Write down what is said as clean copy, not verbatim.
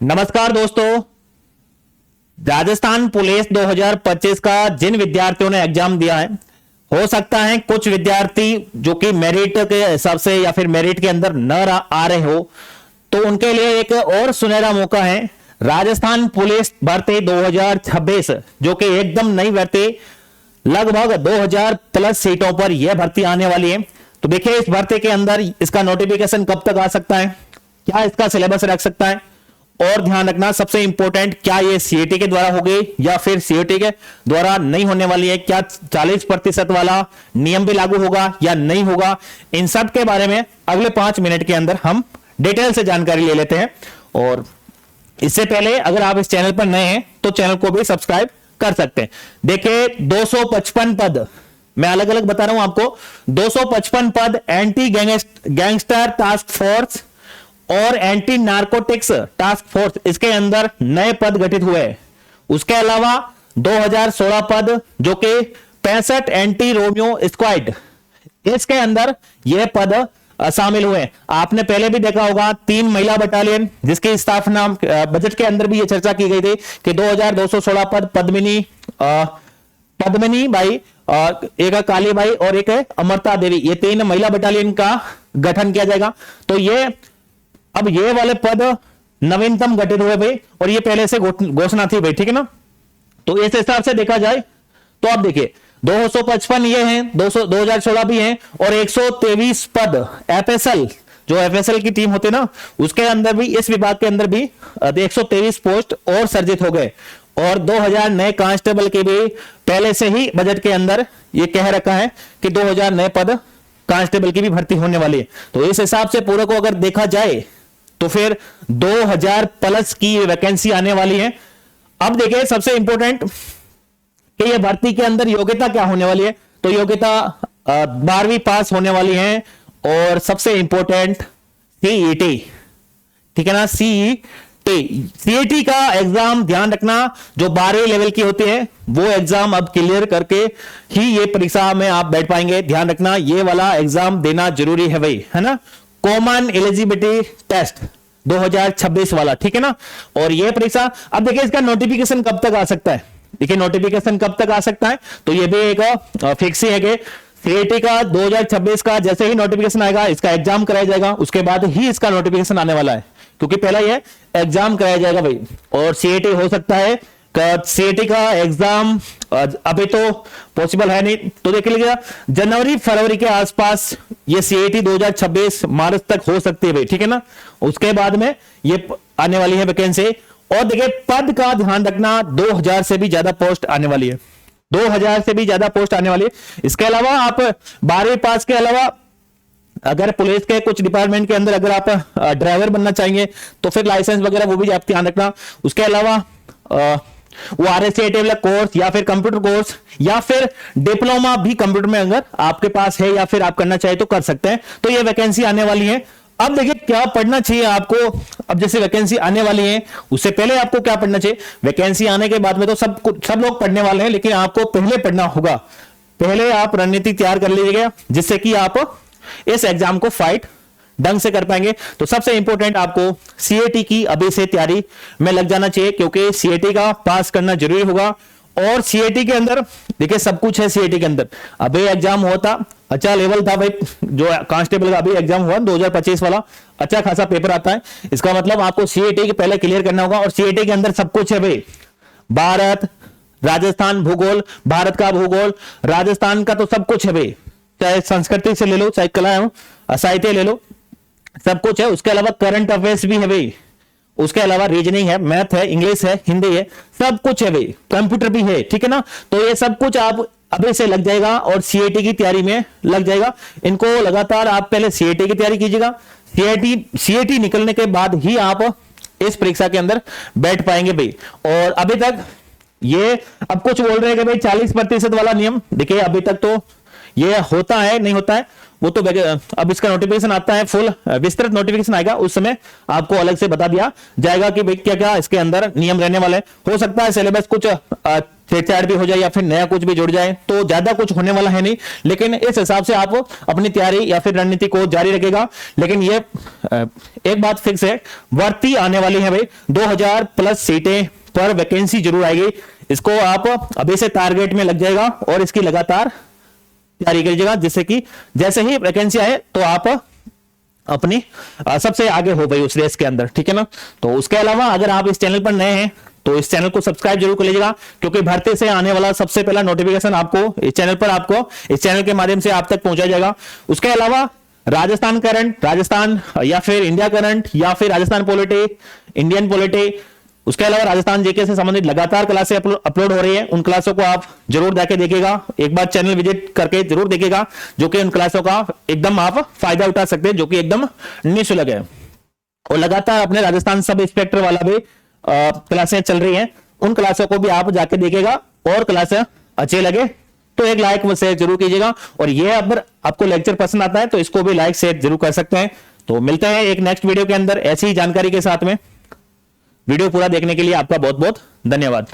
नमस्कार दोस्तों, राजस्थान पुलिस 2025 का जिन विद्यार्थियों ने एग्जाम दिया है, हो सकता है कुछ विद्यार्थी जो कि मेरिट के हिसाब से या फिर मेरिट के अंदर न आ रहे हो, तो उनके लिए एक और सुनहरा मौका है। राजस्थान पुलिस भर्ती 2026 जो कि एकदम नई भर्ती, लगभग 2000 प्लस सीटों पर यह भर्ती आने वाली है। तो देखिए इस भर्ती के अंदर इसका नोटिफिकेशन कब तक आ सकता है, क्या इसका सिलेबस रख सकता है, और ध्यान रखना सबसे इंपॉर्टेंट, क्या ये सीईटी के द्वारा होगी या फिर सीईटी के द्वारा नहीं होने वाली है, क्या 40% वाला नियम भी लागू होगा या नहीं होगा, इन सब के बारे में अगले 5 मिनट के अंदर हम डिटेल से जानकारी ले लेते हैं। और इससे पहले अगर आप इस चैनल पर नए हैं तो चैनल को भी सब्सक्राइब कर सकते हैं। देखिए 255 पद मैं अलग अलग बता रहा हूं आपको, 255 पद एंटी गैंगस्टर टास्क फोर्स और एंटी नारकोटिक्स टास्क फोर्स, इसके अंदर नए पद गठित हुए हैं। उसके अलावा 2016 पद जो कि 65 एंटी रोमियो स्क्वाड, इसके अंदर यह पद शामिल हुए। आपने पहले भी देखा होगा 3 महिला बटालियन जिसकी स्थापना बजट के अंदर भी यह चर्चा की गई थी कि 2216 पद पद्मिनी बाई, एक काली बाई और एक अमरता देवी, ये 3 महिला बटालियन का गठन किया जाएगा। तो अब ये वाले पद नवीनतम गठित हुए भाई, और ये पहले से घोषणा थी भाई, ठीक है ना। तो इस हिसाब से देखा जाए तो आप देखिए 255 ये हैं, 2016 भी हैं, और 123 पद एफएसएल, जो एफएसएल की टीम होती है ना, उसके अंदर भी, इस विभाग के अंदर भी 123 पोस्ट और सर्जित हो गए। और 2000 नए कांस्टेबल के भी पहले से ही बजट के अंदर ये कह रखा है कि 2000 नए पद कांस्टेबल की भी भर्ती होने वाली है। तो इस हिसाब से पूरे को अगर देखा जाए तो फिर 2000 प्लस की वैकेंसी आने वाली है। अब देखिए सबसे इंपॉर्टेंट कि ये भर्ती के अंदर योग्यता क्या होने वाली है, तो योग्यता 12वीं पास होने वाली है, और सबसे इंपॉर्टेंट सीईटी, ठीक है ना, सीईटी का एग्जाम ध्यान रखना, जो 12वीं लेवल की होती है वो एग्जाम अब क्लियर करके ही ये परीक्षा में आप बैठ पाएंगे। ध्यान रखना ये वाला एग्जाम देना जरूरी है भाई, है ना, कॉमन एलिजिबिलिटी टेस्ट 2026 वाला, ठीक है ना। और ये परीक्षा, अब देखिए इसका नोटिफिकेशन कब तक आ सकता है, देखिए नोटिफिकेशन कब तक आ सकता है, तो ये भी एक फिक्स ही है कि सीईटी का 2026 का जैसे ही नोटिफिकेशन आएगा इसका एग्जाम कराया जाएगा, उसके बाद ही इसका नोटिफिकेशन आने वाला है, क्योंकि पहला ये एग्जाम कराया जाएगा भाई। और सीईटी हो सकता है, सीईटी का एग्जाम अभी तो पॉसिबल है नहीं, तो देख लीजिएगा जनवरी फरवरी के आसपास ये सीईटी 2026 मार्च तक हो सकती है भाई, ठीक है ना। उसके बाद में ये आने वाली है वैकेंसी। और देखिए पद का ध्यान रखना, 2000 से भी ज्यादा पोस्ट आने वाली है, 2000 से भी ज्यादा पोस्ट आने वाली है। इसके अलावा आप 12वीं पास के अलावा अगर पुलिस के कुछ डिपार्टमेंट के अंदर अगर आप ड्राइवर बनना चाहेंगे तो फिर लाइसेंस वगैरह वो भी आप ध्यान रखना। उसके अलावा वो RSCIT कोर्स या फिर कंप्यूटर कोर्स या फिर डिप्लोमा भी कंप्यूटर में अगर आपके पास है या फिर आप करना चाहे तो कर सकते हैं। तो ये वैकेंसी आने वाली है। अब देखिए क्या पढ़ना चाहिए आपको, अब जैसे वैकेंसी आने वाली है उससे पहले आपको क्या पढ़ना चाहिए। वैकेंसी आने के बाद में तो सब लोग पढ़ने वाले हैं, लेकिन आपको पहले पढ़ना होगा, पहले आप रणनीति तैयार कर लीजिएगा जिससे कि आप इस एग्जाम को फाइट ढंग से कर पाएंगे। तो सबसे इंपॉर्टेंट आपको सीईटी की अभी से तैयारी में लग जाना चाहिए, क्योंकि सीईटी का पास करना जरूरी होगा। और सीईटी के अंदर देखिए सब कुछ है। सीईटी के अंदर अभी एग्जाम हुआ था, अच्छा लेवल था भाई, जो कांस्टेबल का अभी एग्जाम हुआ 2025 वाला, अच्छा खासा पेपर आता है। इसका मतलब आपको सीईटी के पहले क्लियर करना होगा। और सीईटी के अंदर सब कुछ है भाई, भारत, राजस्थान भूगोल, भारत का भूगोल, राजस्थान का तो सब कुछ है भाई, चाहे संस्कृति से ले लो, चाहे कला साहित्य ले लो, सब कुछ है। उसके अलावा करंट अफेयर्स भी है भाई, उसके अलावा रीजनिंग है, मैथ है, इंग्लिश है, हिंदी है, सब कुछ है भाई, कंप्यूटर भी है, ठीक है ना। तो ये सब कुछ आप अभी से लग जाएगा और सीईटी की तैयारी में लग जाएगा। इनको लगातार आप पहले सीईटी की तैयारी कीजिएगा, सीईटी निकलने के बाद ही आप इस परीक्षा के अंदर बैठ पाएंगे भाई। और अभी तक ये अब कुछ बोल रहे हैं कि भाई 40% वाला नियम, देखिए अभी तक तो ये होता है नहीं होता है वो तो अब इसका नोटिफिकेशन आता है, फुल विस्तृत नोटिफिकेशन आएगा, उस समय आपको अलग से बता दिया जाएगा कि भाई क्या क्या इसके अंदर नियम रहने वाले हैं। हो सकता है सिलेबस कुछ छेड़छाड़ भी हो जाए या फिर नया कुछ भी जुड़ जाए तो ज्यादा कुछ होने वाला है नहीं, लेकिन इस हिसाब से आप अपनी तैयारी या फिर रणनीति को जारी रखेगा। लेकिन ये एक बात फिक्स है, भर्ती आने वाली है भाई, 2000 प्लस सीटें पर वैकेंसी जरूर आएगी। इसको आप अभी से टारगेट में लग जाएगा और इसकी लगातार तैयारी कीजिएगा, जिससे कि जैसे ही वैकेंसी आए तो आप अपनी सबसे आगे हो भाई उस रेस के अंदर, ठीक है ना। तो उसके अलावा अगर आप इस चैनल पर नए हैं तो इस चैनल को सब्सक्राइब जरूर कर लीजिएगा, क्योंकि भर्ती से आने वाला सबसे पहला नोटिफिकेशन आपको इस चैनल पर, आपको इस चैनल के माध्यम से आप तक पहुंचाया जाएगा। उसके अलावा राजस्थान करंट, राजस्थान या फिर इंडिया करंट या फिर राजस्थान पॉलिटी, इंडियन पॉलिटी, उसके अलावा राजस्थान जेके से संबंधित लगातार क्लासें अपलोड हो रही है। उन क्लासों को आप जरूर जाके देखिएगा, एक बार चैनल विजिट करके जरूर देखिएगा, जो कि उन क्लासों का एकदम आप फायदा उठा सकते हैं, जो कि एकदम निःशुल्क है। और लगातार अपने राजस्थान सब इंस्पेक्टर वाला भी क्लासें चल रही हैं, उन क्लासों को भी आप जाके देखिएगा और क्लासें अच्छे लगे तो एक लाइक व शेयर जरूर कीजिएगा। और ये अगर आपको लेक्चर पसंद आता है तो इसको भी लाइक शेयर जरूर कर सकते हैं। तो मिलते हैं एक नेक्स्ट वीडियो के अंदर ऐसी ही जानकारी के साथ में। वीडियो पूरा देखने के लिए आपका बहुत बहुत धन्यवाद।